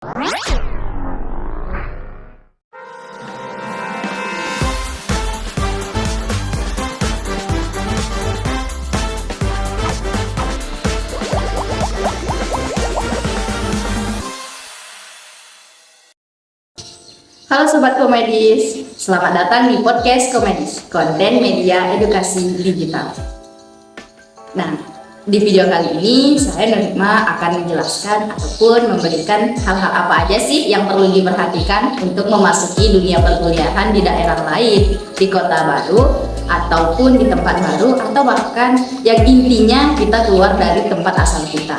Halo Sobat Komedis, selamat datang di podcast Komedis, konten media edukasi digital. Nah, di video kali ini saya Nurhikmah akan menjelaskan ataupun memberikan hal-hal apa aja sih yang perlu diperhatikan untuk memasuki dunia perkuliahan di daerah lain, di kota baru, ataupun di tempat baru, atau bahkan yang intinya kita keluar dari tempat asal kita.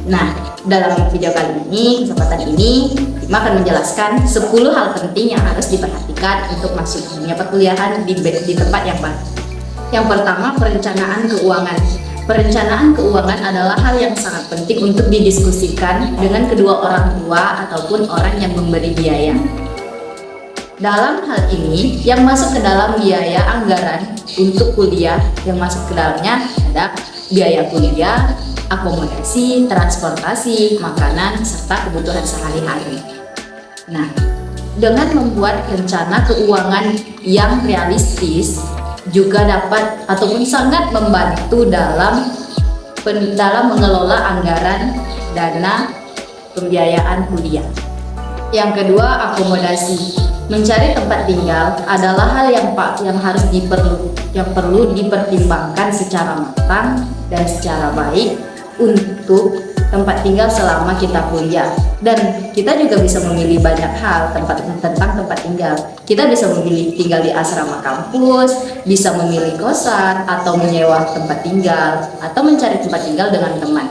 Nah, dalam video kali ini, kesempatan ini, Rima akan menjelaskan 10 hal penting yang harus diperhatikan untuk masuk dunia perkuliahan di tempat yang baru. Yang pertama, perencanaan keuangan. Perencanaan keuangan adalah hal yang sangat penting untuk didiskusikan dengan kedua orang tua ataupun orang yang memberi biaya. Dalam hal ini, yang masuk ke dalam biaya anggaran untuk kuliah, yang masuk ke dalamnya ada biaya kuliah, akomodasi, transportasi, makanan, serta kebutuhan sehari-hari. Nah, dengan membuat rencana keuangan yang realistis juga dapat ataupun sangat membantu dalam mengelola anggaran dana pembiayaan kuliah. Yang kedua, akomodasi. Mencari tempat tinggal adalah hal yang perlu dipertimbangkan secara matang dan secara baik untuk tempat tinggal selama kita kuliah. Dan kita juga bisa memilih banyak hal tentang tempat tinggal. Kita bisa memilih tinggal di asrama kampus, bisa memilih kosan, atau menyewa tempat tinggal, atau mencari tempat tinggal dengan teman.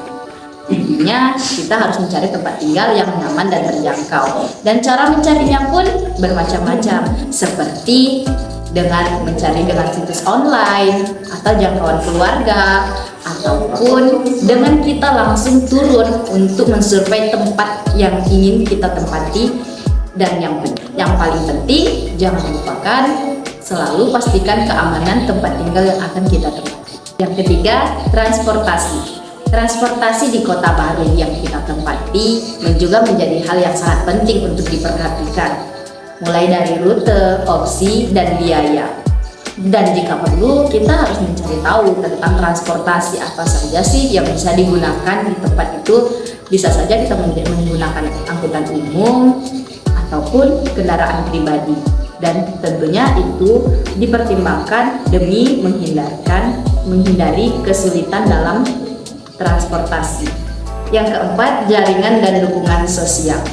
Intinya kita harus mencari tempat tinggal yang nyaman dan terjangkau. Dan cara mencarinya pun bermacam-macam, seperti dengan mencari dengan situs online atau jangkauan keluarga, ataupun dengan kita langsung turun untuk mensurvei tempat yang ingin kita tempati. Dan yang paling penting, jangan lupakan selalu pastikan keamanan tempat tinggal yang akan kita tempati. Yang ketiga, transportasi. Transportasi di kota baru yang kita tempati juga menjadi hal yang sangat penting untuk diperhatikan, mulai dari rute, opsi, dan biaya. Dan jika perlu, kita harus mencari tahu tentang transportasi apa saja sih yang bisa digunakan di tempat itu. Bisa saja kita menggunakan angkutan umum ataupun kendaraan pribadi. Dan tentunya itu dipertimbangkan demi menghindari kesulitan dalam transportasi. Yang keempat, jaringan dan dukungan sosial.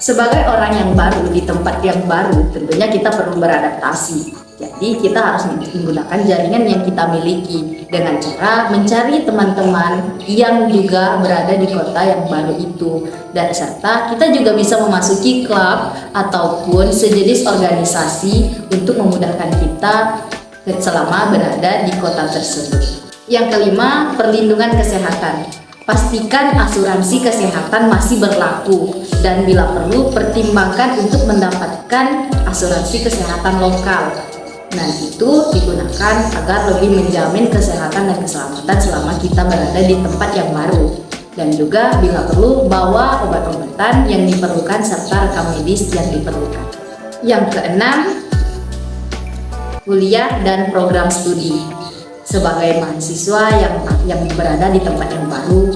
Sebagai orang yang baru di tempat yang baru, tentunya kita perlu beradaptasi. Jadi kita harus menggunakan jaringan yang kita miliki dengan cara mencari teman-teman yang juga berada di kota yang baru itu. Dan serta kita juga bisa memasuki klub ataupun sejenis organisasi untuk memudahkan kita selama berada di kota tersebut. Yang kelima, perlindungan kesehatan. Pastikan asuransi kesehatan masih berlaku dan bila perlu pertimbangkan untuk mendapatkan asuransi kesehatan lokal. Nah, itu digunakan agar lebih menjamin kesehatan dan keselamatan selama kita berada di tempat yang baru. Dan juga bila perlu bawa obat-obatan yang diperlukan serta rekam medis yang diperlukan. Yang keenam, kuliah dan program studi. Sebagai mahasiswa yang berada di tempat yang baru,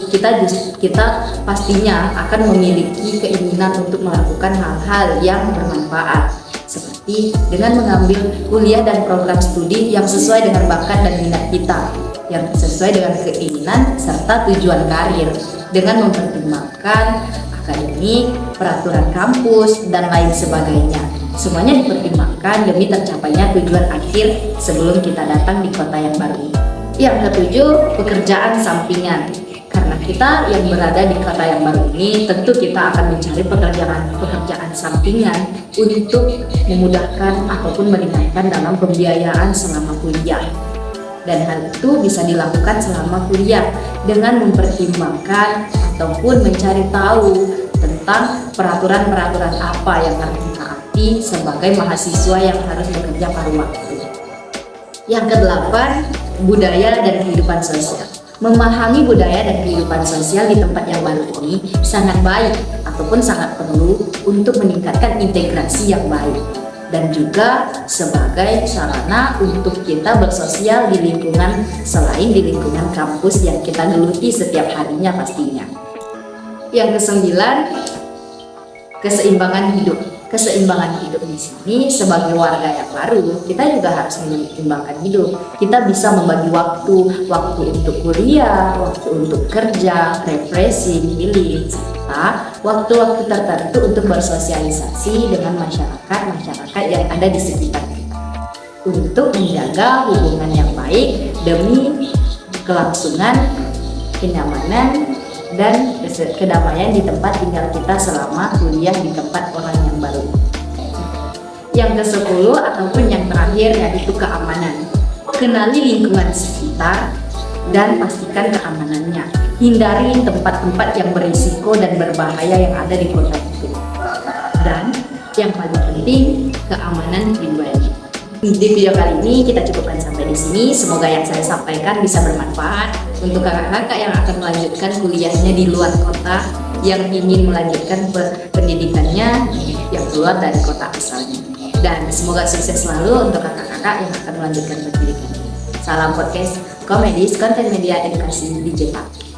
kita pastinya akan memiliki keinginan untuk melakukan hal-hal yang bermanfaat, seperti dengan mengambil kuliah dan program studi yang sesuai dengan bakat dan minat kita, yang sesuai dengan keinginan serta tujuan karir, dengan mempertimbangkan akademik, peraturan kampus, dan lain sebagainya. Semuanya dipertimbangkan demi tercapainya tujuan akhir sebelum kita datang di kota yang baru. Yang ketujuh, pekerjaan sampingan. Karena kita yang berada di kota yang baru ini, tentu kita akan mencari pekerjaan sampingan untuk memudahkan ataupun meringankan dalam pembiayaan selama kuliah. Dan hal itu bisa dilakukan selama kuliah dengan mempertimbangkan ataupun mencari tahu tentang peraturan-peraturan apa yang harus ditaati sebagai mahasiswa yang harus bekerja paruh waktu. Yang kedelapan, budaya dan kehidupan sosial. Memahami budaya dan kehidupan sosial di tempat yang baru ini sangat baik ataupun sangat perlu untuk meningkatkan integrasi yang baik dan juga sebagai sarana untuk kita bersosial di lingkungan selain di lingkungan kampus yang kita geluti setiap harinya pastinya. Yang kesembilan, keseimbangan hidup. Keseimbangan hidup di sini sebagai warga yang baru, kita juga harus menyeimbangkan hidup. Kita bisa membagi waktu untuk kuliah, waktu untuk kerja, refreshing, healing, serta waktu-waktu tertentu untuk bersosialisasi dengan masyarakat yang ada di sekitar kita. Untuk menjaga hubungan yang baik demi kelangsungan, kenyamanan, dan kedamaian di tempat tinggal kita selama kuliah di tempat orang yang baru. Yang ke-10 ataupun yang terakhir yaitu keamanan. Kenali lingkungan sekitar dan pastikan keamanannya. Hindari tempat-tempat yang berisiko dan berbahaya yang ada di kota itu. Dan yang paling penting, keamanan pribadi. Di video kali ini kita cukupkan sampai di sini. Semoga yang saya sampaikan bisa bermanfaat untuk kakak-kakak yang akan melanjutkan kuliahnya di luar kota, yang ingin melanjutkan pendidikannya yang keluar dari kota asalnya. Dan semoga sukses selalu untuk kakak-kakak yang akan melanjutkan pendidikannya. Salam podcast Komedis, konten media edukasi digital.